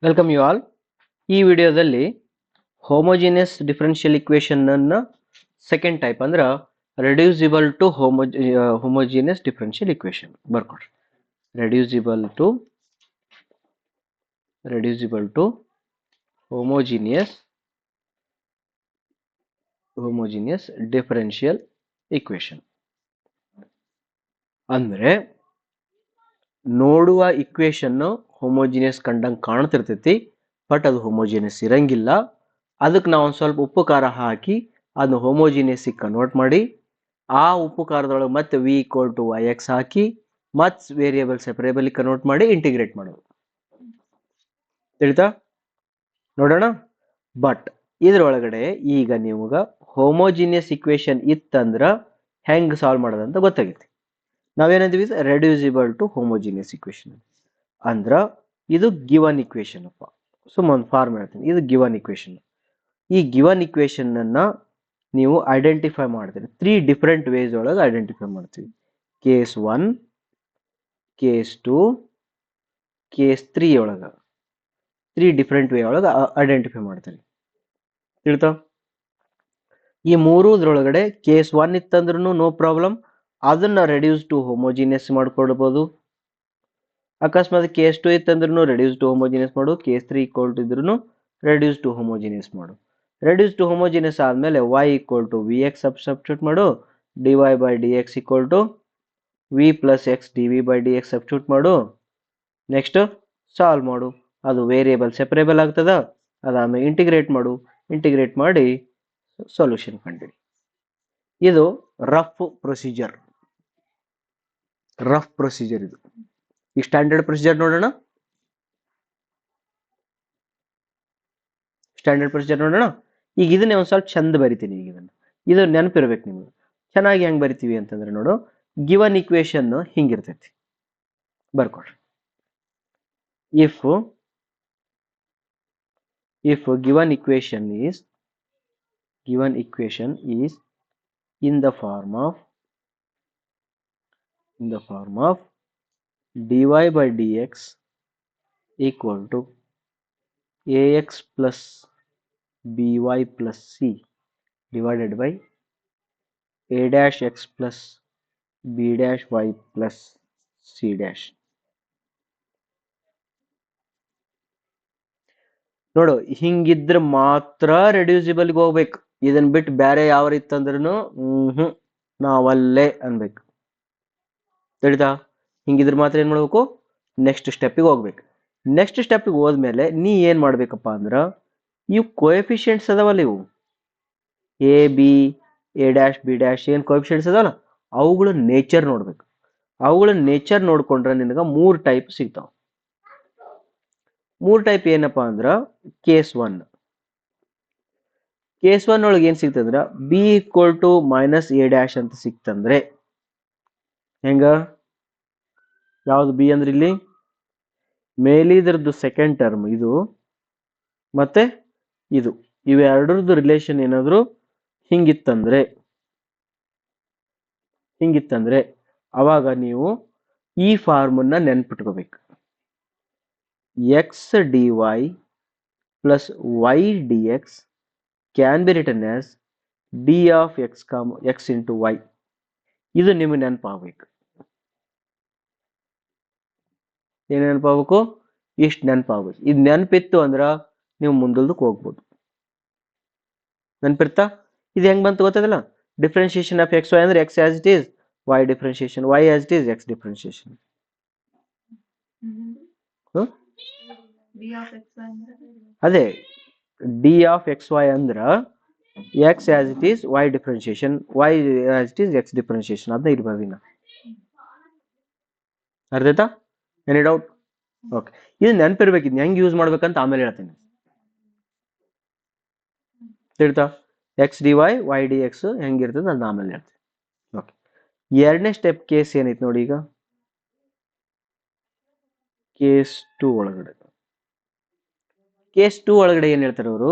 Welcome you all. ಈ ವಿಡಿಯೋದಲ್ಲಿ homogeneous differential equation ಅನ್ನ ಸೆಕೆಂಡ್ ಟೈಪ್ ಅಂದ್ರೆ reducible to homogeneous differential equation ಬರ್ಕೊಡ್ರಿ. Reducible to homogeneous differential equation ಅಂದ್ರೆ ನೋಡುವ ಇಕ್ವೇಶನ್ ಹೋಮೋಜಿನಿಯಸ್ ಕಂಡಂಗೆ ಕಾಣ್ತಿರ್ತೈತಿ, ಬಟ್ ಅದು ಹೋಮೋಜಿನಿಯಸ್ ಇರಂಗಿಲ್ಲ. ಅದಕ್ಕೆ ನಾವು ಒಂದು ಸ್ವಲ್ಪ ಉಪ್ಪು ಖಾರ ಹಾಕಿ ಅದನ್ನ ಹೋಮೋಜಿನಿಯಸ್ಸಿಗೆ ಕನ್ವರ್ಟ್ ಮಾಡಿ ಆ ಉಪ್ಪು ಖಾರದೊಳಗೆ ಮತ್ತೆ v equal to y x ಹಾಕಿ ಮತ್ತೆ ವೇರಿಯೇಬಲ್ ಸೆಪರೇಬಲ್ ಕನ್ವರ್ಟ್ ಮಾಡಿ ಇಂಟಿಗ್ರೇಟ್ ಮಾಡೋದು. ತಿಳಿತಾ? ನೋಡೋಣ. ಬಟ್ ಇದ್ರೊಳಗಡೆ ಈಗ ನಿಮ್ಗೆ ಹೋಮೋಜಿನಿಯಸ್ ಇಕ್ವೇಶನ್ ಇತ್ತಂದ್ರ ಹೆಂಗ್ ಸಾಲ್ವ್ ಮಾಡೋದಂತ ಗೊತ್ತಾಗೈತಿ. ನಾವೇನಂತೀವಿ? ರೆಡ್ಯೂಸಿಬಲ್ ಟು ಹೋಮೋಜಿನಿಯಸ್ ಇಕ್ವೇಶನ್ ಅಂದ್ರ ಇದು ಗಿವನ್ ಇಕ್ವೇಶನ್ ಅಪ್ಪ. ಸುಮ್ಮನೆ ಫಾರ್ಮ್ ಹೇಳ್ತೀನಿ, ಇದು ಗಿವನ್ ಇಕ್ವೇಶನ್. ಈ ಗಿವನ್ ಇಕ್ವೇಶನ್ ಅನ್ನ ನೀವು ಐಡೆಂಟಿಫೈ ಮಾಡ್ತೀರಿ. 3 ಡಿಫರೆಂಟ್ ವೇಸ್ ಒಳಗೆ ಐಡೆಂಟಿಫೈ ಮಾಡ್ತೀವಿ. ಕೇಸ್ 1, ಕೇಸ್ 2, ಕೇಸ್ 3 ಒಳಗ 3 ಡಿಫರೆಂಟ್ ವೇ ಒಳಗೆ ಐಡೆಂಟಿಫೈ ಮಾಡ್ತೀರಿ. ತಿಳ್ತಾ? ಈ ಮೂರದ್ರೊಳಗಡೆ ಕೇಸ್ 1 ಇತ್ತಂದ್ರೂ ನೋ ಪ್ರಾಬ್ಲಮ್, ಅದನ್ನ ರೆಡ್ಯೂಸ್ ಟು ಹೋಮೋಜಿನಿಯಸ್ ಮಾಡ್ಕೊಳ್ಬಹುದು. ಅಕಸ್ಮಾತ್ ಕೇಸ್ 2 ಇತ್ತಂದ್ರೂ ರೆಡ್ಯೂಸ್ ಟು ಹೋಮೋಜಿನಿಯಸ್ ಮಾಡು. ಕೇಸ್ 3 ಈಕ್ವಲ್ ಟು ಇದ್ರೂ ರೆಡ್ಯೂಸ್ ಟು ಹೋಮೋಜಿನಿಯಸ್ ಮಾಡು. ರೆಡ್ಯೂಸ್ ಟು ಹೋಮೋಜಿನಿಯಸ್ ಆದ್ಮೇಲೆ y equal to V X substitute ಮಾಡು. dy by D X equal to V plus X D V by D X substitute ಮಾಡು. Next solve ಮಾಡು. ಅದು variable ಸೆಪರೇಬಲ್ ಆಗ್ತದ. ಅದಾದ್ಮೇಲೆ integrate ಮಾಡು. Integrate ಮಾಡಿ ಸೊಲ್ಯೂಷನ್ ಕಂಡಿಡಿ. ಇದು ರಫ್ ಪ್ರೊಸೀಜರ್. ಇದು ಈ ಸ್ಟ್ಯಾಂಡರ್ಡ್ ಪ್ರೊಸೀಜರ್ ನೋಡೋಣ. ಈಗ ಇದನ್ನೇ ಒಂದು ಸ್ವಲ್ಪ ಚಂದ ಬರಿತೀನಿ. ಈಗ ಇದು ನೆನಪಿರ್ಬೇಕು ನಿಮ್ಗೆ. ಚೆನ್ನಾಗಿ ಹೆಂಗ್ ಬರಿತೀವಿ ಅಂತಂದ್ರೆ ನೋಡು, ಗಿವನ್ ಇಕ್ವೇಶನ್ ಹಿಂಗಿರ್ತೈತಿ, ಬರ್ಕೊಡ್ರಿ. if given equation is in the form of dy by dx equal to ax plus by plus c divided by a dash x plus b dash y plus c dash. ನೋಡು, ಹಿಂಗಿದ್ರೆ ಮಾತ್ರ ರೆಡ್ಯೂಸಿಬಲ್ಗೆ ಹೋಗ್ಬೇಕು. ಇದನ್ ಬಿಟ್ಟು ಬೇರೆ ಯಾವ ಇತ್ತಂದ್ರೂ ನಾವಲ್ಲೇ ಅನ್ಬೇಕು. ತಿಳಿತಾ? ಹಿಂಗಿದ್ರೆ ಮಾತ್ರ ಏನ್ ಮಾಡ್ಬೇಕು? ನೆಕ್ಸ್ಟ್ ಸ್ಟೆಪ್ಪಿಗೆ ಹೋಗ್ಬೇಕು. ನೆಕ್ಸ್ಟ್ ಸ್ಟೆಪ್ಪಿಗೆ ಹೋದ್ಮೇಲೆ ನೀ ಏನ್ ಮಾಡ್ಬೇಕಪ್ಪ ಅಂದ್ರ, ಇವು ಕೋಎಫಿಷಿಯೆಂಟ್ಸ್ ಅದಾವಲ್ಲ, ಇವು A b a dash be dash ಏನ್ ಕೋಎಫಿಷಿಯೆಂಟ್ಸ್ ಅದಾವಲ್ಲ, ಅವುಗಳ ನೇಚರ್ ನೋಡ್ಬೇಕು. ಅವುಗಳ ನೇಚರ್ ನೋಡ್ಕೊಂಡ್ರೆ ನಿನಗ 3 ಟೈಪ್ ಸಿಗ್ತಾವ. 3 ಟೈಪ್ ಏನಪ್ಪಾ ಅಂದ್ರ, ಕೇಸ್ 1 ಒಳಗೆ ಏನ್ ಸಿಗ್ತಂದ್ರ b equal to minus a dash ಅಂತ ಸಿಕ್ತಂದ್ರೆ ಹೆಂಗ? ಯಾವ್ದು ಬಿ ಅಂದ್ರೆ ಇಲ್ಲಿ ಮೇಲಿದ್ರದ್ದು ಸೆಕೆಂಡ್ ಟರ್ಮ್ ಇದು ಮತ್ತೆ ಇದು, ಇವೆರಡರದ್ದು ರಿಲೇಷನ್ ಏನಾದ್ರು ಹಿಂಗಿತ್ತಂದ್ರೆ ಅವಾಗ ನೀವು ಈ ಫಾರ್ಮನ್ನ ನೆನ್ಪಿಟ್ಕೋಬೇಕು. x dy plus y dx can be written as d of x into y. ಇದು ನಿಮಗೆ ನೆನಪಾಗಬೇಕು. ಏನ್ ನೆನಪಾಗಬೇಕು? ಇಷ್ಟು ನೆನಪಾಗಬೇಕು. ಇದು ನೆನಪಿತ್ತು ಅಂದ್ರ ನೀವು ಮುಂದಲ್ದಕ್ಕೆ ಹೋಗ್ಬೋದು. ನೆನಪಿರ್ತಾ? ಇದು ಹೆಂಗ್ ಬಂತು ಗೊತ್ತದಲ್ಲ? ಡಿಫ್ರೆನ್ಸಿಯೇಷನ್ ಆಫ್ ಎಕ್ಸ್ ವೈ ಅಂದ್ರೆ x as it is, y differentiation y as it is, x differentiation. ಅದೇ ಡಿ ಆಫ್ ಎಕ್ಸ್ ವೈ ಅಂದ್ರ x as it is, y differentiation y as it is, x differentiation. ಅದನ್ನ ಇರ್ಬೋದಿನ. ಅರ್ಥ ಆಯ್ತಾ? Any doubt? Okay. ಇದು ನೆನಪಿರ್ಬೇಕು. ಇದನ್ನ ಹೆಂಗ್ ಯೂಸ್ ಮಾಡ್ಬೇಕಂತ ಆಮೇಲೆ ಹೇಳ್ತೀನಿ. ತಿಳ್ತಾ? X d y y d x ಹೆಂಗಿರ್ತದೆ ಅದನ್ನ ಆಮೇಲೆ ಹೇಳ್ತೀನಿ. ಓಕೆ. ಎರಡನೇ ಸ್ಟೆಪ್ ಕೇಸ್ ಏನೈತಿ ನೋಡಿ. ಈಗ ಕೇಸ್ 2 ಒಳಗಡೆ ಏನ್ ಹೇಳ್ತಾರೆ ಅವರು,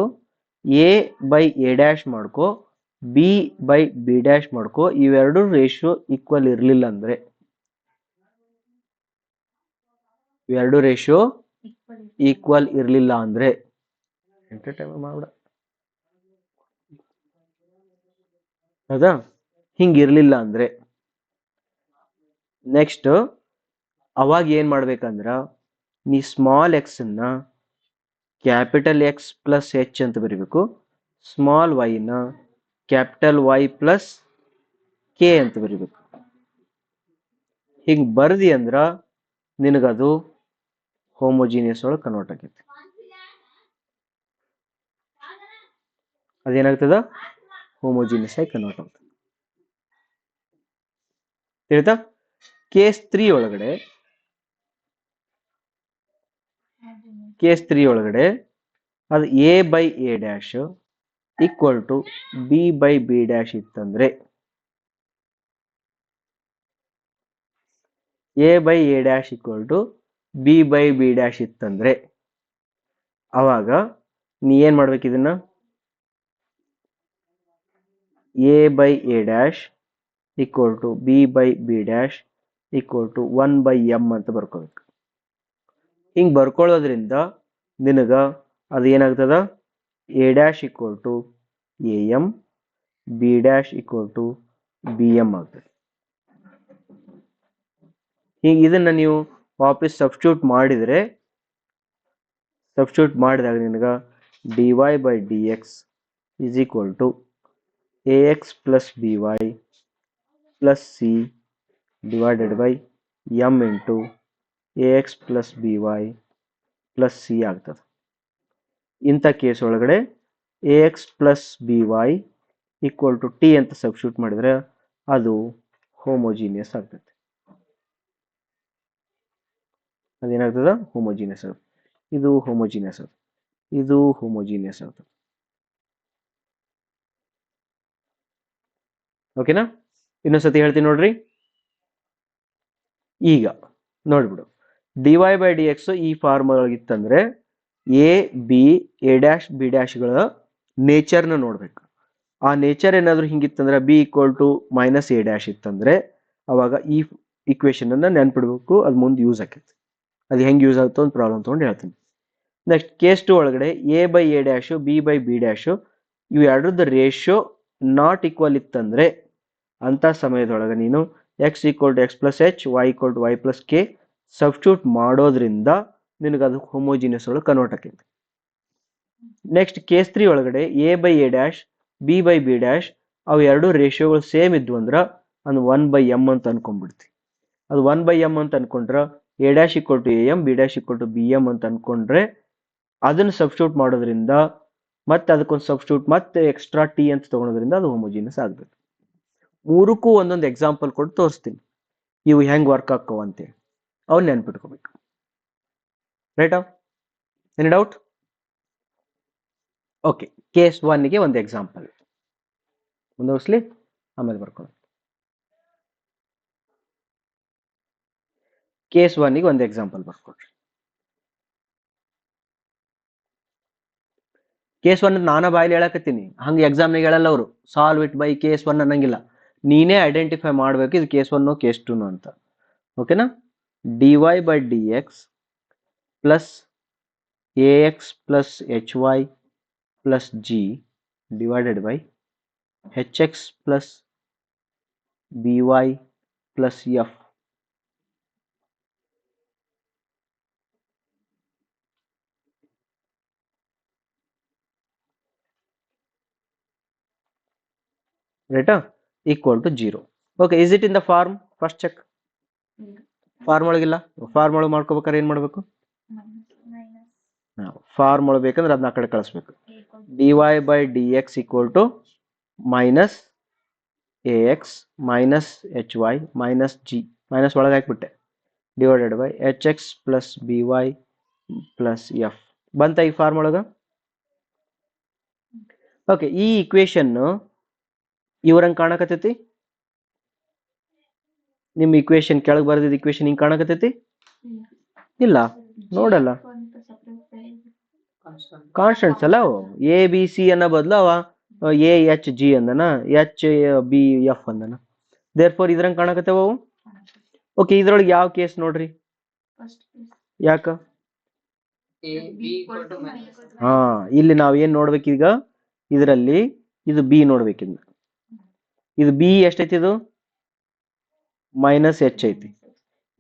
ಎ ಬೈ ಎ ಡ್ಯಾಶ್ ಮಾಡ್ಕೋ, ಬಿ ಬೈ ಬಿ ಡ್ಯಾಶ್ ಮಾಡ್ಕೋ. ಇವೆರಡು ರೇಷಿಯೋ ಈಕ್ವಲ್ ಇರ್ಲಿಲ್ಲ ಅಂದ್ರೆ ಈಕ್ವಲ್ ಇರಲಿಲ್ಲ ಅಂದ್ರೆ ಎಂಟರ್ಟೈನ್ ಮಾಡ್ಬಿಡ ಹೌದಾ, ಹಿಂಗಿರ್ಲಿಲ್ಲ ಅಂದ್ರೆ ನೆಕ್ಸ್ಟ್ ಅವಾಗ ಏನ್ ಮಾಡ್ಬೇಕಂದ್ರ ನೀ ಸ್ಮಾಲ್ ಎಕ್ಸ್ ನ ಕ್ಯಾಪಿಟಲ್ ಎಕ್ಸ್ ಪ್ಲಸ್ ಎಚ್ ಅಂತ ಬರಿಬೇಕು, ಸ್ಮಾಲ್ ವೈ ನ ಕ್ಯಾಪಿಟಲ್ ವೈ ಪ್ಲಸ್ ಕೆ ಅಂತ ಬರಿಬೇಕು. ಹಿಂಗ್ ಬರ್ದಿ ಅಂದ್ರ ನಿನಗದು ಹೋಮೋಜಿನಿಯಸ್ ಒಳಗೆ ಕನ್ವರ್ಟ್ ಆಗೈತಿ. ಅದೇನಾಗ್ತದ, ಹೋಮೋಜಿನಿಯಸ್ ಆಗಿ ಕನ್ವರ್ಟ್ ಆಗ್ತದೆ. ತಿಳಿತಾ? ಕೇಸ್ 3 ಒಳಗಡೆ ಅದು a by a dash equal to b by b dash ಇತ್ತಂದ್ರೆ, a by a dash equal to b by b dash ಇತ್ತಂದ್ರೆ ಅವಾಗ ನೀ ಏನ್ ಮಾಡ್ಬೇಕು, ಇದನ್ನ a by a dash equal to b by b dash equal to 1/m ಅಂತ ಬರ್ಕೋಬೇಕು. ಹಿಂಗ್ ಬರ್ಕೊಳ್ಳೋದ್ರಿಂದ ನಿನಗ ಅದು ಏನಾಗ್ತದ, a dash equal to a m, b dash equal to b m ಆಗ್ತದೆ. ಹೀಗೆ ಇದನ್ನ ನೀವು ವಾಪಸ್ ಸಬ್ಸ್ಟಿಟ್ಯೂಟ್ ಮಾಡಿದಾಗ ನಿನಗ dy by D X is equal to A X plus B Y plus C divided by M into A X plus B Y plus C ಆಗ್ತದೆ. ಇಂಥ case ಒಳಗಡೆ A X plus B Y equal to T ಅಂತ substitute ಮಾಡಿದ್ರೆ ಅದು homogeneous ಆಗ್ತದೆ. ಅದೇನಾಗ್ತದ, homogeneous ಆಗ್ತದೆ. ಇದು homogeneous ಆಗ್ತದೆ, ಇದು ಹೋಮೋಜಿನಿಯಸ್ ಆಗ್ತದೆ. ಓಕೆನಾ? ಇನ್ನೊಂದ್ಸತಿ ಹೇಳ್ತೀನಿ ನೋಡ್ರಿ. ಈಗ ನೋಡ್ಬಿಡು, d y by D x ಈ ಫಾರ್ಮ್ ಒಳಗಿತ್ತಂದ್ರೆ a b a dash b ಡ್ಯಾಶ್ಗಳ ನೇಚರ್ನ ನೋಡ್ಬೇಕು. ಆ ನೇಚರ್ ಏನಾದ್ರು ಹಿಂಗಿತ್ತಂದ್ರೆ b equal to minus a dash ಇತ್ತಂದ್ರೆ ಅವಾಗ ಈ ಇಕ್ವೇಶನ್ ಅನ್ನ ನೆನ್ಪಿಡ್ಬೇಕು, ಅದು ಮುಂದೆ ಯೂಸ್ ಆಕೈತಿ. ಅದು ಹೆಂಗೆ ಯೂಸ್ ಆಗುತ್ತೋ ಒಂದು ಪ್ರಾಬ್ಲಮ್ ತೊಗೊಂಡು ಹೇಳ್ತೀನಿ. ನೆಕ್ಸ್ಟ್ ಕೇಸ್ 2 ಒಳಗಡೆ a by a dash b by b dash ಇವು ಎರಡರದ್ದು ರೇಷಿಯೋ ನಾಟ್ ಈಕ್ವಲ್ ಇತ್ತಂದ್ರೆ ಅಂತ ಸಮಯದೊಳಗೆ ನೀನು x equal to x plus h, y equal to y plus k substitute ಮಾಡೋದ್ರಿಂದ ನಿನಗದು ಹೋಮೋಜಿನಿಯಸ್ ಒಳಗೆ ಕನ್ವರ್ಟ್ ಆಕೈತಿ. ನೆಕ್ಸ್ಟ್ ಕೇಸ್ 3 ಒಳಗಡೆ a by a dash b by b dash ಅವು ಎರಡು ರೇಷಿಯೋಗಳು ಸೇಮ್ ಇದ್ವು ಅಂದ್ರೆ ಅದು 1/m ಅಂತ ಅನ್ಕೊಂಡ್ಬಿಡ್ತಿ. ಅದು 1/m ಅಂತ ಅನ್ಕೊಂಡ್ರೆ a dash equal to a m, b dash equal to b m ಅಂತ ಅನ್ಕೊಂಡ್ರೆ ಅದನ್ನು ಸಬ್ಸ್ಟಿಟ್ಯೂಟ್ ಮಾಡೋದ್ರಿಂದ ಮತ್ತೆ ಅದಕ್ಕೊಂದು ಸಬ್ಸ್ಟಿಟ್ಯೂಟ್ ಮತ್ತೆ ಎಕ್ಸ್ಟ್ರಾ ಟಿ ಅಂತ ತಗೊಳೋದ್ರಿಂದ ಅದು ಹೋಮೋಜಿನಿಯಸ್ ಆಗ್ಬೇಕು. ಮೂರಕ್ಕೂ ಒಂದೊಂದು ಎಕ್ಸಾಂಪಲ್ ಕೊಟ್ಟು ತೋರಿಸ್ತೀನಿ ಇವು ಹೆಂಗ್ ವರ್ಕ್ ಆಕ್ಕವ ಅಂತೇಳಿ, ಅವ್ನು ನೆನ್ಪಿಟ್ಕೋಬೇಕು. ರೈಟಾ? Any doubt? ಓಕೆ, ಕೇಸ್ 1ಗೆ ಒಂದು ಎಕ್ಸಾಂಪಲ್ ಮುಂದುವರಿಸ್ಲಿ, ಆಮೇಲೆ ಬರ್ಕೊಳ್ಳಿ. ಕೇಸ್ 1ಗೆ ಒಂದು ಎಕ್ಸಾಂಪಲ್ ಬರ್ಕೊಳ್ರಿ. ಕೇಸ್ 1 ನಾನಾ ಬಾಯಲ್ಲಿ ಹೇಳಕತ್ತೀನಿ, ಹಂಗೆ ಎಕ್ಸಾಮ್ನಾಗ ಹೇಳಲ್ಲ ಅವರು. ಸಾಲ್ವ್ ಇಟ್ ಬೈ ಕೇಸ್ 1 ಅನ್ನಂಗಿಲ್ಲ, ನೀನೇ ಐಡೆಂಟಿಫೈ ಮಾಡಬೇಕು ಇದು ಕೇಸ್ 1 ಕೇಸ್ 2 ಅಂತ. ಓಕೆನಾ? D y by D x plus a X plus h y plus g divided by h x plus B Y plus f. ರೈಟಾ? Equal to 0. Okay, is it in the form? First check. Form ಒಳಗಿಲ್ಲ, form ಒಳಗೆ ಮಾಡ್ಕೋಬೇಕಾದ್ರೆ ಏನ್ ಮಾಡ್ಬೇಕು? Form ಒಳಗೆ ಬೇಕಂದ್ರೆ ಅದನ್ನ ಆ ಕಡೆ ಕಳಿಸ್ಬೇಕು. D y by D X equal to minus a x minus h y minus g, minus ಒಳಗೆ ಹಾಕ್ಬಿಟ್ಟೆ, divided by h x plus B Y plus f. ಬಂತ ಈ ಫಾರ್ಮ್ ಒಳಗ? ಓಕೆ, ಈ ಇಕ್ವೇಶನ್ ಇವ್ರಂಗೆ ಕಾಣಕತ್ತೈತಿ? ನಿಮ್ಮ ಇಕ್ವೇಶನ್ ಕೆಳಗೆ ಬರ್ದಿದ್ದ ಇಕ್ವೇಶನ್ ಹಿಂಗೆ ಕಾಣಕತ್ತೈತಿ? ಇಲ್ಲ, ನೋಡಲ್ಲ. ಕಾನ್ಸ್ಟೆಂಟ್ಸ್ ಅಲ್ಲ ಅವು. ಎ ಬಿ ಸಿ ಅನ್ನೋ ಬದಲು ಅವ ಎ ಎಚ್ ಜಿ ಅಂದನ, ಎಚ್ ಬಿ ಎಫ್ ಅಂದನ. ದೇರ್ ಫೋರ್ ಇದ್ರಂಗೆ ಕಾಣಕತ್ತೇವ ಅವು. ಓಕೆ, ಇದ್ರೊಳಗೆ ಯಾವ ಕೇಸ್ ನೋಡ್ರಿ? ಯಾಕ ಹಾ, ಇಲ್ಲಿ ನಾವು ಏನ್ ನೋಡ್ಬೇಕೀಗ, ಇದರಲ್ಲಿ ಇದು ಬಿ ನೋಡ್ಬೇಕಿದ್, ಇದು ಬಿ ಎಷ್ಟೈತಿ, ಇದು ಮೈನಸ್ ಎಚ್ ಐತಿ.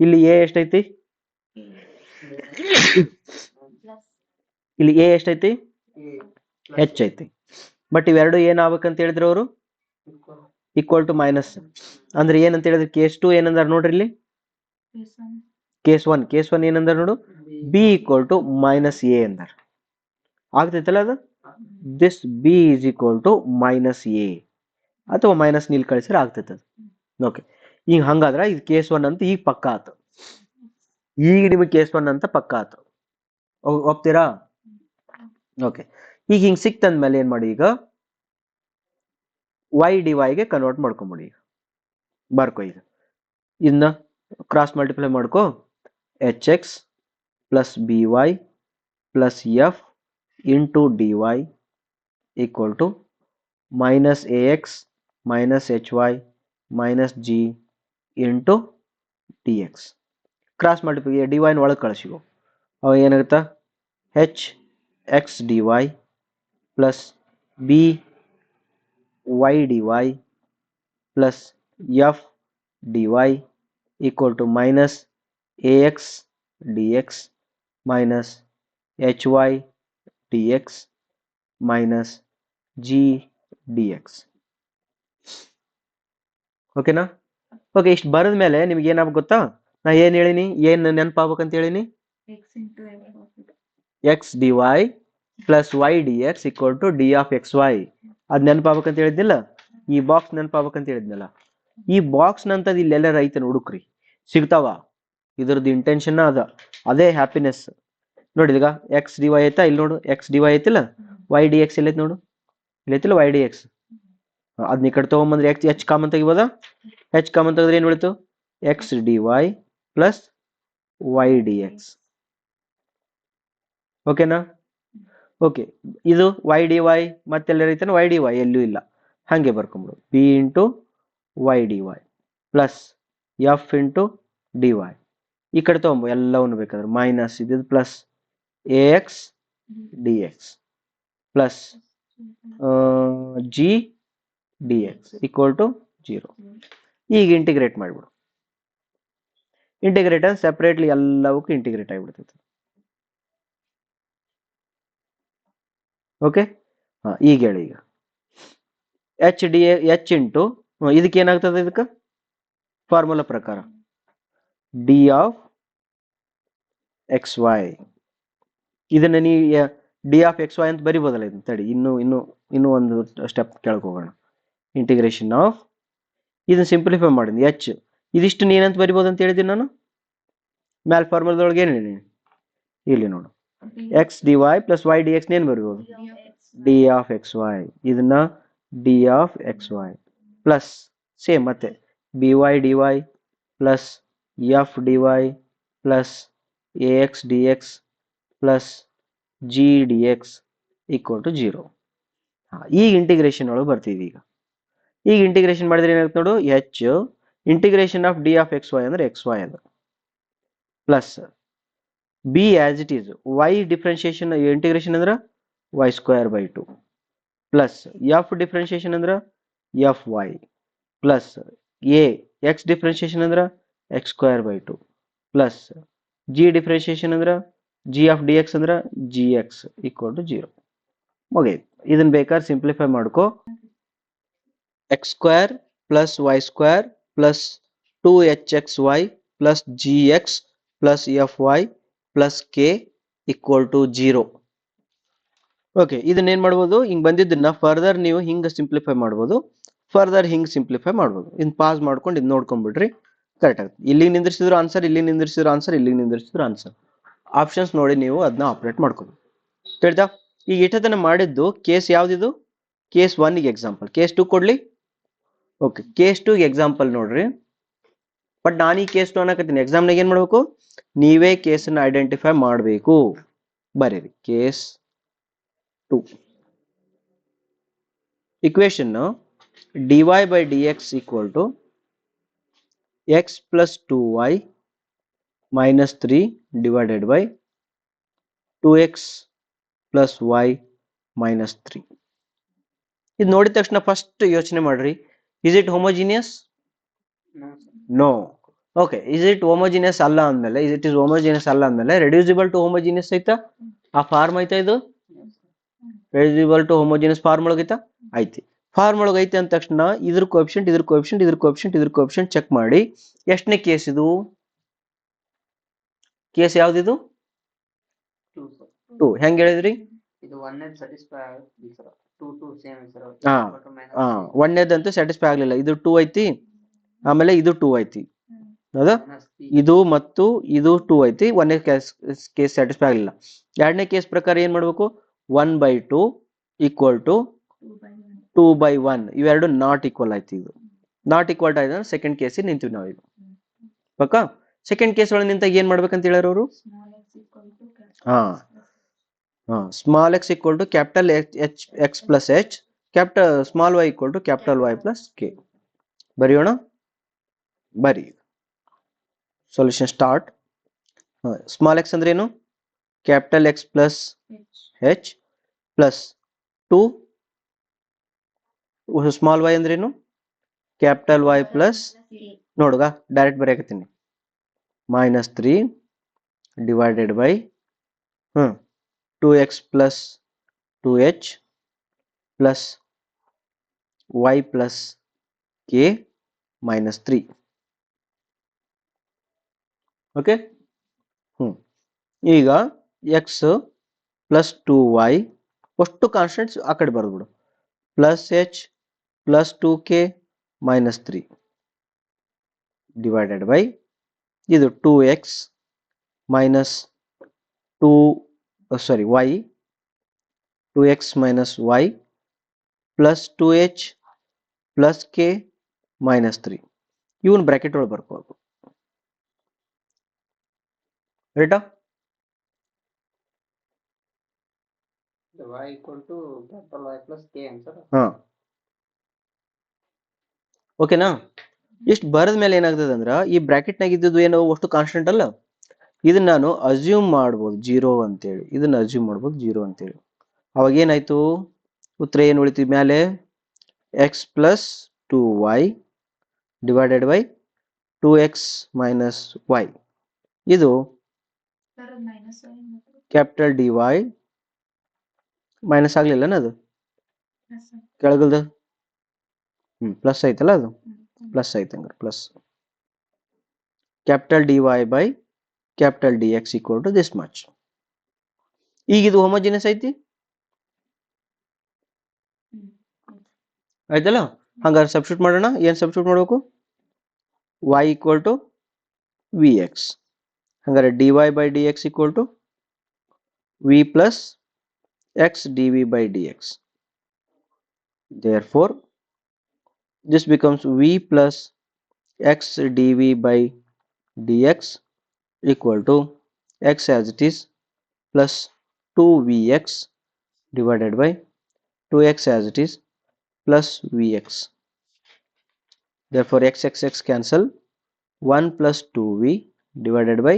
ಇಲ್ಲಿ ಎ ಎಷ್ಟೈತಿ, ಇಲ್ಲಿ ಎ ಎಷ್ಟೈತಿ, ಹೆಚ್ ಐತಿ. ಬಟ್ ಇವೆರಡು ಏನ್ ಆಗ್ಬೇಕಂತ ಹೇಳಿದ್ರು ಅವರು, ಈಕ್ವಲ್ ಟು ಮೈನಸ್. ಅಂದ್ರೆ ಏನಂತ ಹೇಳಿದ್ರೆ ಕೇಸ್ ಟು ಏನಂದಾರ ನೋಡ್ರಿ, ಇಲ್ಲಿ ಕೇಸ್ ಒನ್ ಏನಂದಾರ ನೋಡು, b equal to minus a ಅಂದಾರ. ಆಗ್ತೈತಲ್ಲ ಅದು, this b is equal to minus a, ಅಥವಾ ಮೈನಸ್ ನೀಲ್ ಕಳಿಸಿದ್ರೆ ಆಗ್ತೈತೆ ಅದು. ಓಕೆ, ಈಗ ಹಂಗಾದ್ರ ಇದು ಕೇಸ್ ಒನ್ ಅಂತ ಈಗ ಪಕ್ಕ ಆತು. ಈಗ ನಿಮಗೆ ಕೇಸ್ ಒನ್ ಅಂತ ಪಕ್ಕ ಆತು, ಒಪ್ತೀರಾ? ಓಕೆ, ಈಗ ಹಿಂಗ್ ಸಿಕ್ತಂದ್ಮೇಲೆ ಏನ್ ಮಾಡಿ, ಈಗ ವೈ ಡಿ ವೈಗೆ ಕನ್ವರ್ಟ್ ಮಾಡ್ಕೊಂಬಿಡಿ. ಈಗ ಬರ್ಕೋ, ಈಗ ಇದನ್ನ ಕ್ರಾಸ್ ಮಲ್ಟಿಪ್ಲೈ ಮಾಡ್ಕೋ. H x plus B Y plus f into d y equal to minus a x minus h y minus g into d x. Cross multiply d ವೈನ ಒಳಗೆ ಕಳಿಸಿಗೋ. ಅವಾಗ ಏನಾಗುತ್ತಾ, h x d y plus B y d y plus f d y equal to minus a x d x minus h y d x minus g d x. ಓಕೆನಾ? Okay, ಇಷ್ಟು ಬರೆದ ಮೇಲೆ ನಿಮ್ಗೆ ಏನಾಗ ಗೊತ್ತಾ, ನಾ ಏನು ಹೇಳಿನಿ, ಏನು ನೆನಪಾಗ್ಬೇಕಂತ ಹೇಳಿನಿ, x d y plus y d X equal to d of x y. ಅದು ನೆನಪಾಗ್ಬೇಕಂತ ಹೇಳಿದ್ನಿಲ್ಲ, ಈ ಬಾಕ್ಸ್ ನೆನಪಾಗ್ಬೇಕಂತ ಹೇಳಿದ್ನಲ್ಲ, ಈ ಬಾಕ್ಸ್ ನಂತದ್ ಇಲ್ಲೆಲ್ಲ ರೈತನ ಹುಡುಕ್ರಿ, ಸಿಗ್ತಾವ. ಇದ್ರದ್ದು ಇಂಟೆನ್ಷನ್ ಅದೇ ಹ್ಯಾಪಿನೆಸ್. ನೋಡಿ, ಈಗ ಎಕ್ಸ್ ಡಿ ವೈ ಐತಾ, ಇಲ್ಲಿ ನೋಡು ಎಕ್ಸ್ ಡಿ ವೈ ಐತಿಲ್ಲ, ವೈ ಡಿ ಎಕ್ಸ್ ಎಲ್ಲೈತಿ ನೋಡು, ಇಲ್ಲೈತಿಲ್ಲ ವೈ ಡಿ ಎಕ್ಸ್. ಅದನ್ನ ಈ ಕಡೆ ತೊಗೊಂಬಂದ್ರೆ ಎಕ್ಸ್ ಎಚ್ ಕಾಮನ್ ತೆಗಿಬೋದಾ, ಎಚ್ ಕಾಮನ್ ತೆಗೆದ್ರೆ ಏನು ಉಳಿತು, x d y plus y d x. ಓಕೆನಾ? ಓಕೆ, ಇದು ವೈ ಡಿ ವೈ ಮತ್ತೆಲ್ಲ ರೈತಾನೆ, ವೈ ಡಿ ವೈ ಎಲ್ಲೂ ಇಲ್ಲ, ಹಾಗೆ ಬರ್ಕೊಂಬಿಡು. B into y d y plus f into d y. ಈ ಕಡೆ ತೊಗೊಂಬ ಎಲ್ಲವನ್ನು ಬೇಕಾದ್ರೆ ಮೈನಸ್ ಇದು plus a x d x plus g d X equal to 0. ಈಗ ಇಂಟಿಗ್ರೇಟ್ ಮಾಡಿಬಿಡು. ಇಂಟಿಗ್ರೇಟ್ ಅಂದ್ರೆ ಸೆಪರೇಟ್ಲಿ ಎಲ್ಲವಕ್ಕೂ ಇಂಟಿಗ್ರೇಟ್ ಆಗಿಬಿಡ್ತೈತೆ. ಓಕೆ, ಹಾಂ, ಈಗ ಹೇಳಿ, ಈಗ ಎಚ್ ಡಿ ಎಚ್ ಇಂಟು ಇದಕ್ಕೆ ಏನಾಗ್ತದೆ, ಇದಕ್ಕೆ ಫಾರ್ಮುಲಾ ಪ್ರಕಾರ ಡಿ ಆಫ್ ಎಕ್ಸ್ ವೈ. ಇದನ್ನ ನೀ ಡಿ ಆಫ್ ಎಕ್ಸ್ ವೈ ಅಂತ ಬರಿಬೋದಲ್ಲ, ಇದನ್ನ ತಡಿ, ಇನ್ನೂ ಒಂದು ಸ್ಟೆಪ್ ಕೆಳಗೆ ಹೋಗೋಣ. ಇಂಟಿಗ್ರೇಷನ್ ಆಫ್, ಇದನ್ನ ಸಿಂಪ್ಲಿಫೈ ಮಾಡಿದ್ನಿ, ಎಚ್ ಇದಿಷ್ಟು ನೀನಂತ ಬರಿಬೋದು ಅಂತ ಹೇಳಿದ್ದೀನಿ ನಾನು. ಮ್ಯಾಲ್ ಫಾರ್ಮುಲಾದೊಳಗೆ ಏನು ಹೇಳಿ, ಇಲ್ಲಿ ನೋಡು, x d y plus y d x ಏನು ಬರಿಬೋದು, ಡಿ ಆಫ್ ಎಕ್ಸ್ ವೈ. ಇದನ್ನ d of x y plus same ಮತ್ತೆ b y d y plus f d y plus a x d x plus g d X equal to 0. ಈಗ integration ಒಳಗೆ ಬರ್ತಿದ್ವಿ. ಈಗ integration ಮಾಡಿದ್ರೆ ಏನಾಗುತ್ತೆ ನೋಡು, h integration of d of x y ಅಂದ್ರೆ x y ಅದು plus b as it is y differentiation integration ಅಂದ್ರೆ y square by 2 plus f differentiation ಅಂದ್ರೆ f y plus a x differentiation ಅಂದ್ರೆ x square by 2 plus g differentiation ಅಂದ್ರೆ g of d x ಅಂದ್ರೆ g x equal to 0. ಮುಗಿಯಿತು. ಇದನ್ನ ಬೇಕಾದ್ರೆ simplify ಮಾಡ್ಕೋ. X square plus y square plus 2hxy plus G x plus f y plus k equal to 0. Okay, ಇದನ್ನೇನು ಮಾಡ್ಬೋದು, ಹಿಂಗೆ ಬಂದಿದ್ದನ್ನ ಫರ್ದರ್ ನೀವು ಹಿಂಗೆ ಸಿಂಪ್ಲಿಫೈ ಮಾಡ್ಬೋದು, ಫರ್ದರ್ ಹಿಂಗೆ ಸಿಂಪ್ಲಿಫೈ ಮಾಡ್ಬೋದು. ಇನ್ನು ಪಾಸ್ ಮಾಡ್ಕೊಂಡು ಇದು ನೋಡ್ಕೊಂಡ್ಬಿಡ್ರಿ, ಕರೆಕ್ಟ್ ಆಗುತ್ತೆ. ಇಲ್ಲಿಗೆ ನಿಂದಿರ್ಸಿದ್ರು ಆನ್ಸರ್, ಇಲ್ಲಿಗೆ ನಿಂದಿರ್ಸಿದ್ರು ಆನ್ಸರ್, ಇಲ್ಲಿಗೆ ನಿಂದಿರ್ಸಿದ್ರು ಆನ್ಸರ್. ಆಪ್ಷನ್ಸ್ ನೋಡಿ ನೀವು ಅದನ್ನ ಆಪ್ರೇಟ್ ಮಾಡ್ಕೋಬೋದು. ತಿಳಿತಾ? ಈಗ ಇಷ್ಟತನ ಮಾಡಿದ್ದು ಕೇಸ್ ಯಾವುದಿದು, ಕೇಸ್ 1ಗೆ ಎಕ್ಸಾಂಪಲ್. ಕೇಸ್ 2 ಕೊಡ್ಲಿ? ಓಕೆ, ಕೇಸ್ 2ಗೆ ಎಕ್ಸಾಂಪಲ್ ನೋಡ್ರಿ. ಬಟ್ ನಾನು ಈ ಕೇಸ್ 2 ಅನ್ನಕತ್ತೀನಿ, ಎಕ್ಸಾಮ್ನಾಗ ಏನು ಮಾಡಬೇಕು, ನೀವೇ ಕೇಸನ್ನು ಐಡೆಂಟಿಫೈ ಮಾಡಬೇಕು. ಬರೀರಿ case 2 equation dy by dx equal to x plus 2y minus 3 divided by 2x plus y minus 3. ಇದು ನೋಡಿದ ತಕ್ಷಣ ಫಸ್ಟ್ ಯೋಚನೆ ಮಾಡ್ರಿ, is it homogeneous? No. Okay, is it homogeneous ಅಲ್ಲ ಅಂದಮೇಲೆ, ಇಟ್ ಇಸ್ ಹೋಮೋಜಿನಿಯಸ್ ಅಲ್ಲ ಅಂದಮೇಲೆ ರೆಡ್ಯೂಸಿಬಲ್ ಟು ಹೋಮೋಜಿನಿಯಸ್ ಐತಾ? ಆ ಫಾರ್ಮ್ ಐತಾ? ಇದು ರೆಡ್ಯೂಸಿಬಲ್ ಟು ಹೋಮೋಜಿನಿಯಸ್ ಫಾರ್ಮ್ ಒಳಗೈತಾ? ಐತಿ. ಫಾರ್ಮ್ ಒಳಗೆ ಐತಿ ಅಂದ ತಕ್ಷಣ ಇದ್ರ ಕೋಎಫಿಷಿಯಂಟ್, ಇದ್ರ ಕೋಎಫಿಷಿಯಂಟ್, ಇದ್ರ ಕೋಎಫಿಷಿಯಂಟ್, ಇದ್ರ ಕೋಎಫಿಷಿಯಂಟ್ ಚೆಕ್ ಮಾಡಿ. ಎಷ್ಟನೇ ಕೇಸ್ ಇದು? ಕೇಸ್ ಯಾವ್ದಿದು? 2. ಹೆಂಗ್ ಹೇಳಿದ್ರಿ? ಇದು ಒಂದನೇದು ಸ್ಯಾಟಿಸ್ಫೈ ಆಗುತ್ತೆ ಸರ್, 2 2 ಸೇಮ್ ಸರ್. ಒಂದನೇದಂತೂ ಸ್ಯಾಟಿಸ್ಫೈ ಆಗ್ಲಿಲ್ಲ, ಇದು 2 ಐತಿ, ಆಮೇಲೆ ಇದು 2 ಐತಿ, ಹೌದಾ? ಇದು ಮತ್ತು ಇದು 2 ಐತಿ, ಒಂದನೇ ಕೇಸ್ ಸ್ಯಾಟಿಸ್ಫೈ ಆಗಲಿಲ್ಲ. ಎರಡನೇ ಕೇಸ್ ಪ್ರಕಾರ ಏನ್ ಮಾಡ್ಬೇಕು? 1/2 ಈಕ್ವಲ್ ಟು 2/1. ಇವೆರಡು ನಾಟ್ ಈಕ್ವಲ್ ಆಯ್ತು. ಇದು ನಾಟ್ ಈಕ್ವಲ್ ಆಯ್ತು ಅಂದ್ರೆ ಸೆಕೆಂಡ್ ಕೇಸ್ ನಿಂತೀವಿ ನಾವು. ಈಗ ಪಕ್ಕ ಸೆಕೆಂಡ್ ಕೇಸ್ ಒಳಗೆ ನಿಂತಾಗ ಏನ್ ಮಾಡ್ಬೇಕಂತ ಹೇಳ್ಯಾರ ಅವರು? Small x equal to capital X plus h, capital small y equal to capital y plus k. ಬರೆಯೋಣ, ಬರಿ. Solution start. ಸ್ಮಾಲ್ ಎಕ್ಸ್ ಅಂದ್ರೆ ಏನು? Capital X plus h plus 2. Small y ಅಂದ್ರೆ ಏನು? ಕ್ಯಾಪಿಟಲ್ ವೈ ಪ್ಲಸ್, ನೋಡುಗ direct ಬರೆಯಕತ್ತೀನಿ, minus 3 divided by 2x plus 2h plus y plus k minus 3. Okay. ಈಗ x plus 2y ಅಷ್ಟು ಕಾನ್ಸ್ಟೆಂಟ್ಸ್ ಆ ಕಡೆ ಬರ್ಬಿಡು, plus h plus 2k minus 3 divided by ಇದು 2x minus 2 y 2x minus y plus 2h plus k minus 3. ಇವನ್ bracket ಒಳಗೆ ಬರ್ಕೋಬೇಕು. ರೈಟಾ? y equal to capital Y plus K answer. ಓಕೆನಾ? ಇಷ್ಟು ಬರದ ಮೇಲೆ ಏನಾಗ್ತದೆ ಅಂದ್ರೆ ಈ ಬ್ರಾಕೆಟ್ನಾಗ ಇದ್ದದ್ದು ಏನೋ ಅಷ್ಟು ಕಾನ್ಸ್ಟೆಂಟ್ ಅಲ್ಲ, ಇದನ್ನ ನಾನು ಅಸ್ಯೂಮ್ ಮಾಡ್ಬೋದು 0 ಅಂತೇಳಿ, ಇದನ್ನ ಅಸ್ಯೂಮ್ ಮಾಡ್ಬೋದು 0 ಅಂತೇಳಿ. ಅವಾಗ ಏನಾಯ್ತು? ಉತ್ತರ ಏನು ಉಳಿತು ಮೇಲೆ? X plus 2y divided by 2x minus y. ಇದು ಕ್ಯಾಪಿಟಲ್ ಡಿ ವೈ ಮೈನಸ್ ಆಗ್ಲಿಲ್ಲ ಅದು ಕೆಳಗಲ್ದ ಪ್ಲಸ್ ಐತಲ್ಲ, ಅದು ಪ್ಲಸ್ ಐತೆ ಹಂಗಾರೆ, plus capital D y by capital D X equal to this much. ಈಗ ಇದು ಹೋಮೋಜಿನಿಯಸ್ ಐತಿ ಆಯ್ತಲ್ಲ? ಹಂಗಾರೆ ಸಬ್ಸ್ಟಿಟ್ಯೂಟ್ ಮಾಡೋಣ. ಏನ್ ಸಬ್ಸ್ಟಿಟ್ಯೂಟ್ ಮಾಡಬೇಕು? y equal to V x. ಹಂಗಾರೆ d y by D X equal to V plus X D V by D x. Therefore, this becomes v plus x dv by dx equal to x as it is plus 2vx divided by 2x as it is plus vx. Therefore, x cancel, 1 plus 2v divided by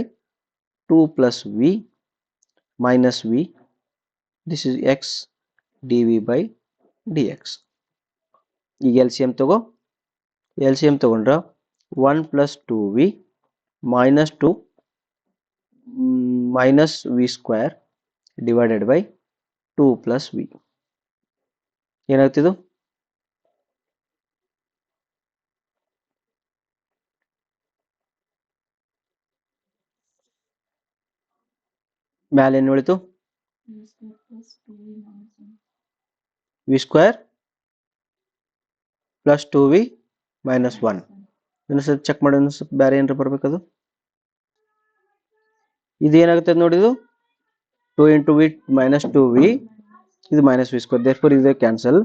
2 plus v minus v. This is x dv by dx. ಈಗ LCM ತಗೋ. LCM ತಗೊಂಡ್ರ 1 plus 2v minus 2 minus v square divided by 2 plus v. ಏನಾಗ್ತಿದು? ಮ್ಯಾಲೆ ಏನು ಉಳಿತು? V square plus 2v minus 1. ಇನ್ನೊಂದು ಸ್ವಲ್ಪ check ಮಾಡಿ, ಇನ್ನೊಂದು ಸ್ವಲ್ಪ ಬೇರೆ ಏನಾರ ಬರ್ಬೇಕದು. ಇದು ಏನಾಗುತ್ತೆ ನೋಡಿದು? 2 ಇಂಟು ವಿ ಮೈನಸ್ 2v, ಇದು ಮೈನಸ್ ವಿ ಸ್ಕ್ವೇರ್. ದೇರ್ಫೋರ್ ಇದು ಕ್ಯಾನ್ಸಲ್.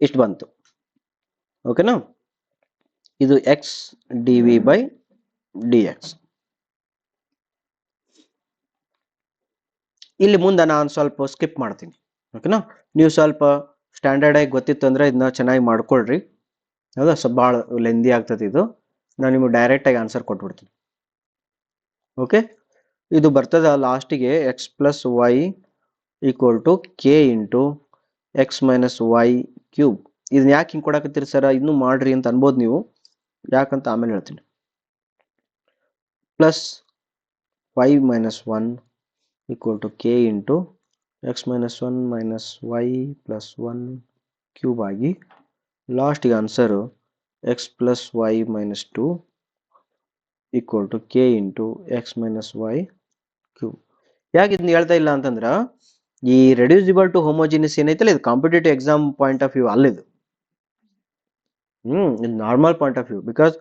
ಇಷ್ಟು ಬಂತು. ಓಕೆನಾ? ಇದು x D V by D x. ಇಲ್ಲಿ ಮುಂದೆ ನಾನು ಸ್ವಲ್ಪ ಸ್ಕಿಪ್ ಮಾಡ್ತೀನಿ. ಓಕೆನಾ? ನೀವು ಸ್ವಲ್ಪ ಸ್ಟ್ಯಾಂಡರ್ಡ್ ಆಗಿ ಗೊತ್ತಿತ್ತು ಅಂದ್ರೆ ಇದನ್ನ ಚೆನ್ನಾಗಿ ಮಾಡ್ಕೊಳ್ರಿ. ಹೌದಾ? ಸ್ವಲ್ಪ ಭಾಳ ಲೆಂದಿ ಆಗ್ತದೆ ಇದು. ನಾನು ನಿಮಗೆ ಡೈರೆಕ್ಟಾಗಿ ಆನ್ಸರ್ ಕೊಟ್ಬಿಡ್ತೀನಿ. ಓಕೆ, ಇದು ಬರ್ತದ ಲಾಸ್ಟಿಗೆ x plus y equal to k into x minus y cube. ಇದನ್ನ ಯಾಕೆ ಹಿಂಗೆ ಕೊಡಕತ್ತೀರಿ ಸರ್, ಇನ್ನೂ ಮಾಡ್ರಿ ಅಂತ ಅನ್ಬೋದು ನೀವು, ಯಾಕಂತ ಆಮೇಲೆ ಹೇಳ್ತೀನಿ. Plus y minus one equal to k into x minus one minus y plus one cube ಆಗಿ ಲಾಸ್ಟಿಗೆ answer x plus y minus two equal to k into x minus y cube. ಯಾಕೆ ಇದನ್ನ ಹೇಳ್ತಾ ಇಲ್ಲ ಅಂತಂದ್ರೆ ಈ ರೆಡ್ಯೂಸಿಬಲ್ ಟು ಹೋಮೋಜಿನಿಯಸ್ ಏನೈತಲ್ಲ, ಇದು competitive exam point of view ಅಲ್ಲ ಇದು. ಇದು normal point of view. Because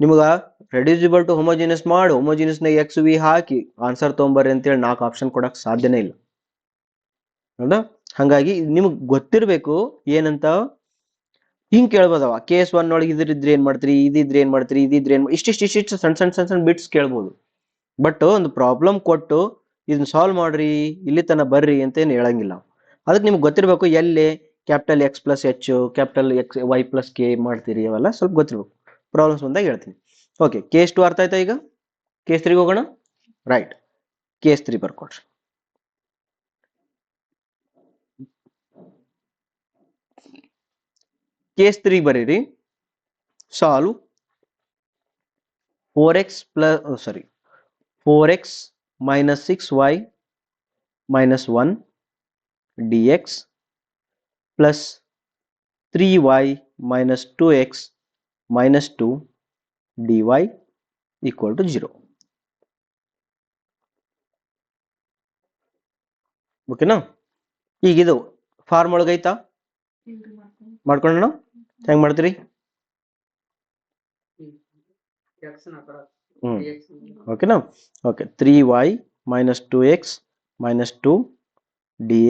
ನಿಮ್ಗೆ ರೆಡ್ಯೂಸಿಬಲ್ ಟು ಹೋಮೋಜಿನಿಯಸ್ ಮಾಡಿ ಹೋಮೋಜಿನಿಯಸ್ನ ಎಕ್ಸ್ ವಿ ಹಾಕಿ ಆನ್ಸರ್ ತೊಗೊಂಬರ್ರಿ ಅಂತೇಳಿ 4 ಆಪ್ಷನ್ ಕೊಡಕ್ ಸಾಧ್ಯನೇ ಇಲ್ಲ. ಹೌದಾ? ಹಾಗಾಗಿ ನಿಮ್ಗೆ ಗೊತ್ತಿರಬೇಕು ಏನಂತ. ಹಿಂಗೆ ಕೇಳ್ಬೋದವ, ಕೇಸ್ ಒನ್ ಒಳಗೆ ಇದ್ರಿದ್ರೆ ಏನ್ ಮಾಡ್ತೀರಿ, ಇದಿದ್ರೆ ಏನ್ ಮಾಡ್ತೀರಿ, ಇದಿದ್ರೆ ಏನ್ ಇಷ್ಟಿಷ್ಟು ಸಣ್ಣ ಬಿಟ್ಸ್ ಕೇಳ್ಬೋದು. ಬಟ್ ಒಂದು ಪ್ರಾಬ್ಲಮ್ ಕೊಟ್ಟು ಇದನ್ನ ಸಾಲ್ವ್ ಮಾಡ್ರಿ, ಇಲ್ಲಿ ತನಕ ಬರ್ರಿ ಅಂತ ಏನು ಹೇಳಂಗಿಲ್ಲ. ಅದಕ್ಕೆ ನಿಮ್ಗೆ ಗೊತ್ತಿರಬೇಕು ಎಲ್ಲಿ capital X plus h, capital X y plus k ಮಾಡ್ತೀರಿ, ಅವೆಲ್ಲ ಸ್ವಲ್ಪ ಗೊತ್ತಿರ್ಬೇಕು. ಪ್ರಾಬ್ಲಮ್ಸ್ ಬಂದಾಗ ಹೇಳ್ತೀನಿ. ಓಕೆ, ಕೇಸ್ 2 ಅರ್ಥ ಆಯ್ತಾ? ಈಗ ಕೇಸ್ 3 ಹೋಗೋಣ. Right, case 3 ಬರ್ಕೊಡ್ರಿ. ಕೇಸ್ 3 ಬರೀರಿ. Solve 4x minus 6y minus 1 dx plus 3y minus 2x minus 2 dy equal to 0. ಓಕೆನಾ? ಈಗ ಇದು ಫಾರ್ಮ್ ಒಳಗೈತಾ? ಮಾಡ್ಕೊಳ್ಳೋಣ. ಹೆಂಗ್ ಮಾಡ್ತೀರಿ? ಓಕೆನಾ? Okay, 3y minus 2x minus 2 dy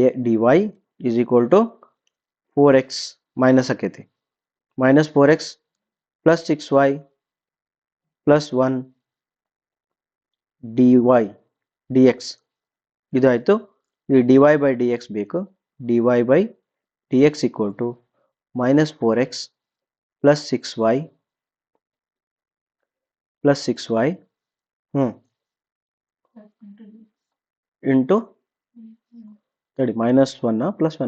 is equal to 4x minus ಆಕೈತಿ minus 4x plus 6y plus 1 dy dx. ಇದಾಯ್ತು. ಈ dy by dx ಬೇಕು. dy by dx equal to minus 4x plus 6y plus 6y into minus 1 plus 1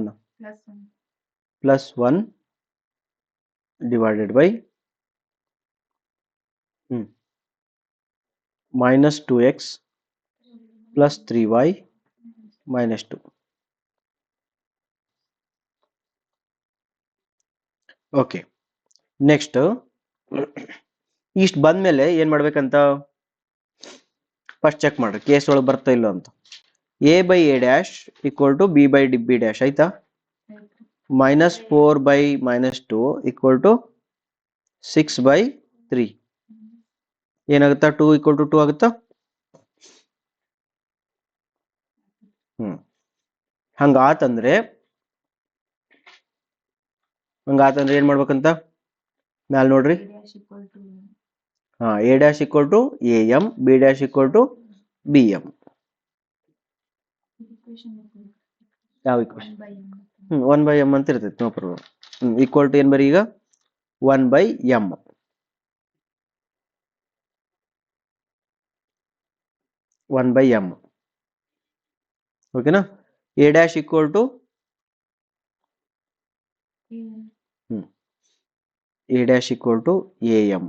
plus 1 divided by minus 2x plus 3y minus 2. Okay, next ಇಷ್ಟು ಬಂದ್ಮೇಲೆ ಏನ್ ಮಾಡ್ಬೇಕಂತ first check ಮಾಡ್ರಿ, case ಒಳಗೆ ಬರ್ತಾ ಇಲ್ಲ ಅಂತ. a by a dash equal to b by b dash ಆಯ್ತಾ? minus 4 by minus 2 equal to 6 by 3 ಏನಾಗುತ್ತಾ? 2 equal to 2 ಆಗುತ್ತಾ? ಹಂಗಾತಂದ್ರೆ ಏನ್ ಮಾಡ್ಬೇಕಂತ ಮ್ಯಾಲ್ ನೋಡ್ರಿ. a dash equal to am, b dash equal to bm. ಯಾವ ಇಕ್ವೇಶನ್? 1 by m ಅಂತ ಇರ್ತೈತಿ, no problem. Equal to ಏನ್ ಬರೀ ಈಗ 1 by m. ಓಕೆನಾ? a dash equal to am.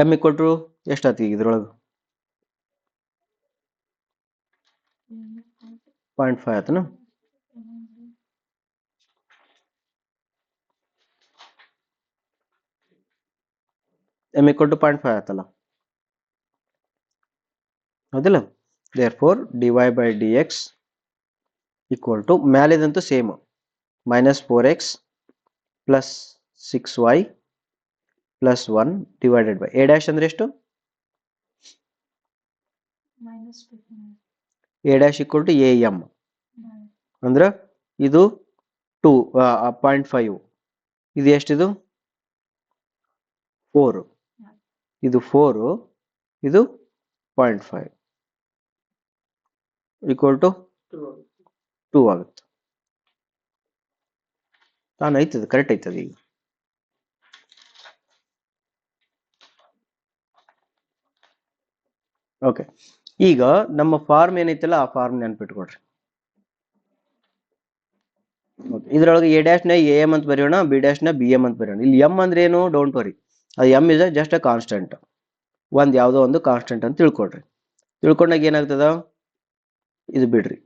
m equal to ಎಷ್ಟಾಯ್ತು ಈಗ ಇದ್ರೊಳಗೆ? 0.5 ಆಯ್ತನ? m equal to 0.5 ಆಯ್ತಲ್ಲ, ಹೌದಿಲ್ಲ? therefore dy by dx equal to ಮ್ಯಾಲಿದಂತೂ same minus 4x plus 6y plus 1 divided by a dash ಅಂದ್ರೆ ಎಷ್ಟು? a dash equal to am ಅಂದ್ರೆ ಇದು 2 0.5, ಇದು ಎಷ್ಟಿದು 4, ಇದು 4, ಇದು 0.5 ಈಕ್ವಲ್ ಟು 2 ಆಗುತ್ತೆ. ತಾನು ಐತದ ಕರೆಕ್ಟ್ ಐತದ. ಈಗ ಓಕೆ, ಈಗ ನಮ್ಮ ಫಾರ್ಮ್ ಏನೈತಲ್ಲ ಆ ಫಾರ್ಮ್ ನೆನ್ಪಿಟ್ಕೊಡ್ರಿ. ಇದ್ರೊಳಗೆ ಎ ಡ್ಯಾಶ್ ನ ಎ ಎಂ ಅಂತ ಬರೆಯೋಣ, ಬಿ ಡ್ಯಾಶ್ ನ ಬಿ ಎಂ ಅಂತ ಬರೆಯೋಣ. ಇಲ್ಲಿ ಎಂ ಅಂದ್ರೆ ಏನು, ಡೋಂಟ್ ವರಿ, ಅದು M is just a constant, ಯಾವುದೋ ಒಂದು ಕಾನ್ಸ್ಟೆಂಟ್ ಅಂತ ತಿಳ್ಕೊಡ್ರಿ. ತಿಳ್ಕೊಂಡಾಗ ಏನಾಗ್ತದ, ಇದು ಬಿಡ್ರಿ,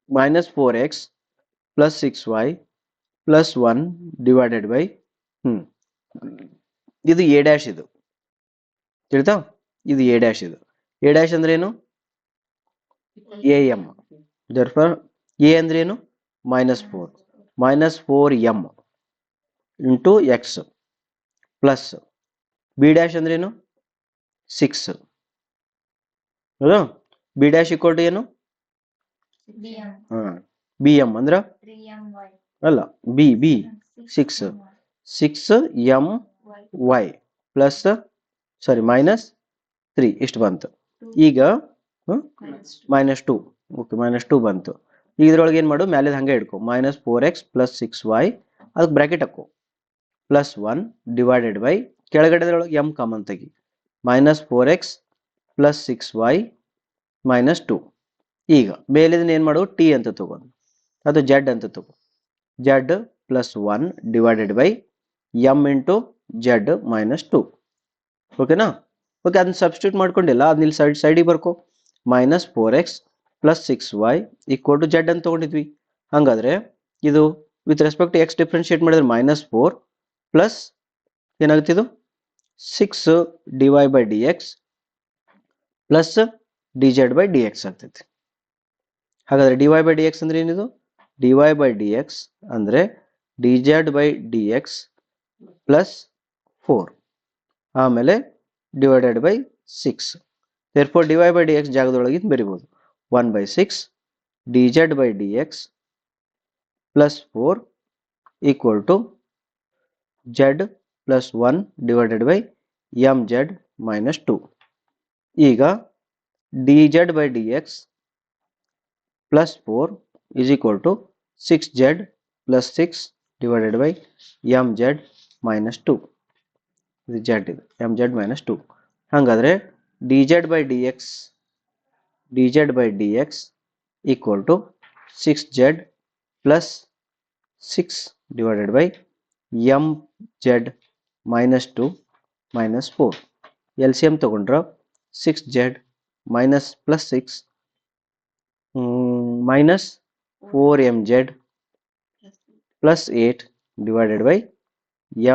-4x + 6y + 1 ಡಿವೈಡೆಡ್ ಬೈ ಇದು ಎ ಡ್ಯಾಶ್, ಇದು ತಿಳಿತಾ, ಇದು ಎ ಡ್ಯಾಶ್. ಇದು ಎ ಡ್ಯಾಶ್ ಅಂದ್ರೆ ಏನು, ಎ ಎಂ. therefore ಎ ಅಂದ್ರೆ ಏನು, -4 -4m into X plus be dash ಅಂದ್ರೆ ಏನು 6. ಹೌದಾ, ಬಿ ಡ್ಯಾಶ್ ಈಕ್ವಲ್ ಟು ಏನು, ಬಿ ಎಂ ಅಂದ್ರ ಅಲ್ಲ, ಬಿ ಬಿ 6m(y) ಪ್ಲಸ್ -3 ಇಷ್ಟು ಬಂತು. ಈಗ -2, ಓಕೆ, -2 ಬಂತು. ಈಗ ಇದ್ರೊಳಗೆ ಏನು ಮಾಡು, ಮ್ಯಾಲೇದು ಹಂಗೆ ಇಡ್ಕೊ, -4x + 6y, ಅದಕ್ಕೆ ಬ್ರ್ಯಾಕೆಟ್ ಹಾಕೋ, +1 ಡಿವೈಡೆಡ್ ಬೈ ಕೆಳಗಡೆದ್ರೊಳಗೆ m ಕಾಮನ್ ತೆಗಿ, -4x + 6y -2. ಈಗ ಮೇಲಿದನ್ನ ಏನು ಮಾಡು, ಟಿ ಅಂತ ತಗೋ, ಅದು ಜೆಡ್ ಅಂತ ತಗೋ, Z +1 divided by m into Z -2. ಓಕೆನಾ. ಓಕೆ, ಅದನ್ನ ಸಬ್ಸ್ಟಿಟ್ಯೂಟ್ ಮಾಡ್ಕೊಂಡಿಲ್ಲ, ಅದನ್ನ ಇಲ್ಲಿ ಸೈಡಿಗೆ ಬರ್ಕೋ, -4x + 6y equal to Z ಅಂತ ತೊಗೊಂಡಿದ್ವಿ. ಹಾಗಾದ್ರೆ ಇದು with respect to x differentiate ಮಾಡಿದ್ರೆ -4 ಪ್ಲಸ್ ಏನಾಗುತ್ತೆ, ಇದು 6 dy/dx ಪ್ಲಸ್ dz/dx ಆಗ್ತೈತಿ. ಹಾಗಾದ್ರೆ dy/dx ಅಂದ್ರೆ ಏನಿದು, dy/dx ಅಂದ್ರೆ dz/dx ಪ್ಲಸ್ 4 ಆಮೇಲೆ ಡಿವೈಡೆಡ್ ಬೈ 6. therefore dy/dx ಜಾಗದೊಳಗೆ ಬರಿಬೋದು 1/6 dz/dx plus 4 equal to z plus 1 divided by mz -2. ಈಗ dz/dx plus 4 is equal to 6z plus 6 divided by mz -2. ಇದು z, ಇದು mz -2. ಹಾಗಾದ್ರೆ dz/dx equal to 6z plus 6 divided by mz -2 -4. LCM ತಗೊಂಡ್ರ 6z minus plus 6 minus 4mz plus 8 divided by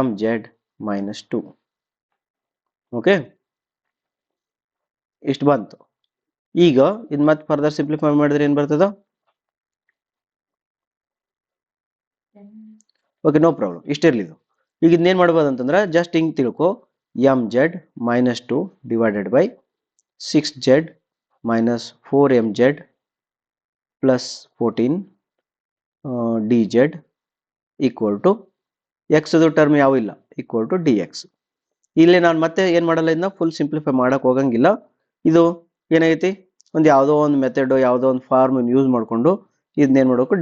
mz minus 2. Okay, ಇಷ್ಟು ಬಂತು. ಈಗ ಇದು ಮತ್ತೆ further simplify ಮಾಡಿದ್ರೆ ಏನು ಬರ್ತದ, ಓಕೆ, ನೋ ಪ್ರಾಬ್ಲಮ್, ಇಷ್ಟಿರ್ಲಿ ಇದು. ಈಗ ಇದನ್ನೇನು ಮಾಡ್ಬೋದು ಅಂತಂದ್ರೆ ಜಸ್ಟ್ ಹಿಂಗೆ ತಿಳ್ಕೊ, mz -2 divided by 6z minus 4mz plus 14 dz equal to x ಅದು ಟರ್ಮ್ ಯಾವ ಇಲ್ಲ, ಈಕ್ವಲ್ ಟು ಡಿ ಎಕ್ಸ್. ಇಲ್ಲಿ ನಾನು ಮತ್ತೆ ಏನು ಮಾಡಲ್ಲ, ಇದನ್ನ ಫುಲ್ ಸಿಂಪ್ಲಿಫೈ ಮಾಡಕ್ಕೆ ಹೋಗಂಗಿಲ್ಲ. ಇದು ಏನಾಗೈತಿ, ಒಂದು ಯಾವುದೋ ಒಂದು ಮೆಥಡ್, ಯಾವುದೋ ಒಂದು ಫಾರ್ಮ್ ಯೂಸ್ ಮಾಡಿಕೊಂಡು ಇದನ್ನೇನು ಮಾಡಬೇಕು,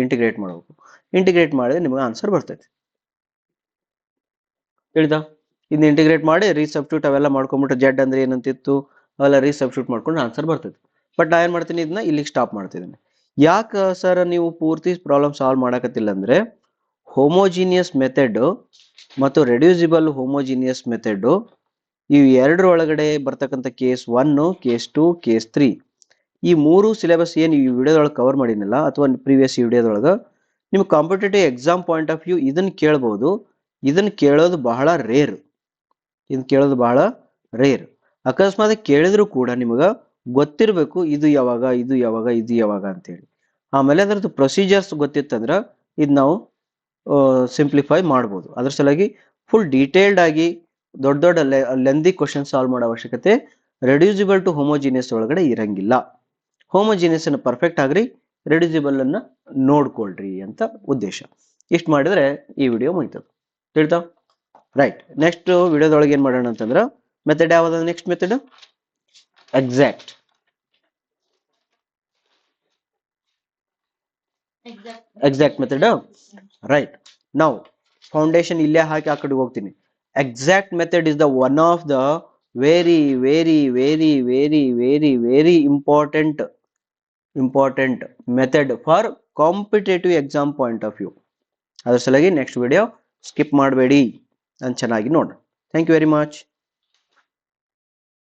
ಇಂಟಿಗ್ರೇಟ್ ಮಾಡಬೇಕು. ಇಂಟಿಗ್ರೇಟ್ ಮಾಡಿದ್ರೆ ನಿಮಗೆ ಆನ್ಸರ್ ಬರ್ತೈತಿ. ತಿಳಿತಾ, ಇದನ್ನ ಇಂಟಿಗ್ರೇಟ್ ಮಾಡಿ ರೀಸಬ್ಸ್ಟಿಟ್ಯೂಟ್ ಅವೆಲ್ಲ ಮಾಡ್ಕೊಂಡ್ಬಿಟ್ಟು ಜೆಡ್ ಅಂದ್ರೆ ಏನಂತಿತ್ತು ಅವೆಲ್ಲ ರೀಸಬ್ಸ್ಟಿಟ್ಯೂಟ್ ಮಾಡ್ಕೊಂಡು ಆನ್ಸರ್ ಬರ್ತೈತಿ. ಬಟ್ ನಾ ಏನು ಮಾಡ್ತೀನಿ, ಇದನ್ನ ಇಲ್ಲಿಗೆ ಸ್ಟಾಪ್ ಮಾಡ್ತಿದ್ದೀನಿ. ಯಾಕೆ ಸರ್ ನೀವು ಪೂರ್ತಿ ಪ್ರಾಬ್ಲಮ್ ಸಾಲ್ವ್ ಮಾಡಕತ್ತಿಲ್ಲ ಅಂದರೆ, ಹೋಮೋಜಿನಿಯಸ್ ಮೆಥಡ್ ಮತ್ತು ರೆಡ್ಯೂಸಿಬಲ್ ಹೋಮೋಜಿನಿಯಸ್ ಮೆಥಡ್ ಇವು ಎರಡರ ಒಳಗಡೆ ಬರ್ತಕ್ಕಂಥ ಕೇಸ್ 1, ಕೇಸ್ 2, ಕೇಸ್ 3 ಈ ಮೂರು ಸಿಲೆಬಸ್ ಏನು ಈ ವಿಡಿಯೋದೊಳಗೆ ಕವರ್ ಮಾಡಿನಲ್ಲ, ಅಥವಾ ಪ್ರೀವಿಯಸ್ ವಿಡಿಯೋದೊಳಗೆ ನಿಮ್ಗೆ competitive exam point of view ಇದನ್ನು ಕೇಳ್ಬೋದು. ಇದನ್ನು ಕೇಳೋದು ಬಹಳ ರೇರ್, ಅಕಸ್ಮಾತ್ ಕೇಳಿದ್ರು ಕೂಡ ನಿಮಗೆ ಗೊತ್ತಿರಬೇಕು ಇದು ಯಾವಾಗ, ಇದು ಯಾವಾಗ, ಇದು ಯಾವಾಗ ಅಂತೇಳಿ. ಆಮೇಲೆ ಅದರದ್ದು ಪ್ರೊಸೀಜರ್ಸ್ ಗೊತ್ತಿತ್ತಂದ್ರೆ ಇದು ನಾವು ಸಿಂಪ್ಲಿಫೈ ಮಾಡ್ಬೋದು. ಅದ್ರ ಸಲುವಾಗಿ ಫುಲ್ ಡೀಟೇಲ್ಡ್ ಆಗಿ ದೊಡ್ಡ ದೊಡ್ಡ ಲೆಂದಿ ಕ್ವಶನ್ ಸಾಲ್ವ್ ಮಾಡೋ ಅವಶ್ಯಕತೆ ರೆಡ್ಯೂಸಿಬಲ್ ಟು ಹೋಮೋಜಿನಿಯಸ್ ಒಳಗಡೆ ಇರಂಗಿಲ್ಲ. ಹೋಮೋಜಿನಿಯಸ್ ಅನ್ನು ಪರ್ಫೆಕ್ಟ್ ಆಗ್ರಿ, ರೆಡ್ಯೂಸಿಬಲ್ ಅನ್ನ ನೋಡ್ಕೊಳ್ರಿ ಅಂತ ಉದ್ದೇಶ. ಇಷ್ಟು ಮಾಡಿದ್ರೆ ಈ ವಿಡಿಯೋ ಮುಗಿತದೆ. ತಿಳ್ತಾ? ರೈಟ್. ನೆಕ್ಸ್ಟ್ ವಿಡಿಯೋದೊಳಗೆ ಏನು ಮಾಡೋಣ ಅಂತಂದ್ರೆ ಮೆಥಡ್ ಯಾವ್ದು? Next method exact. Exact method. Right. ನಾವು ಫೌಂಡೇಶನ್ ಇಲ್ಲೇ ಹಾಕಿ ಆ ಕಡೆ ಹೋಗ್ತೀನಿ. Exact method is the one of the very very very very very very important method for competitive exam point of view. ಅದ್ರ ಸಲುವಾಗಿ ನೆಕ್ಸ್ಟ್ ವಿಡಿಯೋ ಸ್ಕಿಪ್ ಮಾಡಬೇಡಿ, ನಾನು ಚೆನ್ನಾಗಿ ನೋಡೋಣ. Thank you very much.